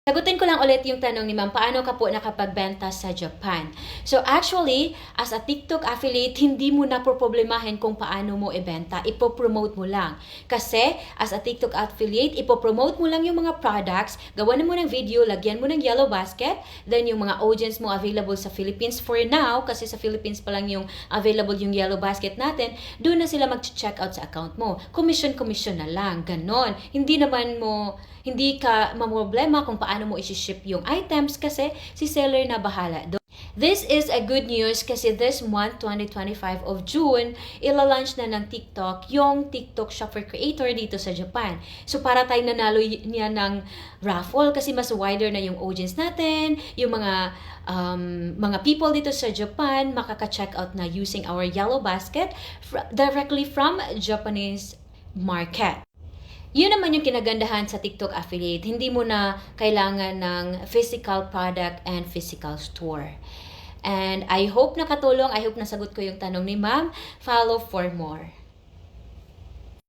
Sagutin ko lang ulit yung tanong ni ma'am, paano ka po nakapagbenta sa Japan? So actually, as a TikTok affiliate, hindi mo na problemahin kung paano mo ibenta. Ipopromote mo lang. Kasi as a TikTok affiliate, ipopromote mo lang yung mga products, gawan mo ng video, lagyan mo ng yellow basket, then yung mga audience mo available sa Philippines for now, kasi sa Philippines pa lang yung available yung yellow basket natin, doon na sila mag-check out sa account mo. Commission na lang, ganon. Hindi ka mamroblema kung paano mo isi-ship yung items kasi si seller na bahala doon. This is a good news kasi this month, 2025 of June, ila-launch na ng TikTok yung TikTok Shop for Creator dito sa Japan. So para tayo nanalo niya ng raffle kasi mas wider na yung audience natin, yung mga people dito sa Japan makaka-check out na using our yellow basket directly from Japanese market. Yun naman yung kinagandahan sa TikTok affiliate. Hindi mo na kailangan ng physical product and physical store. And I hope nakatulong. I hope nasagot ko yung tanong ni ma'am. Follow for more.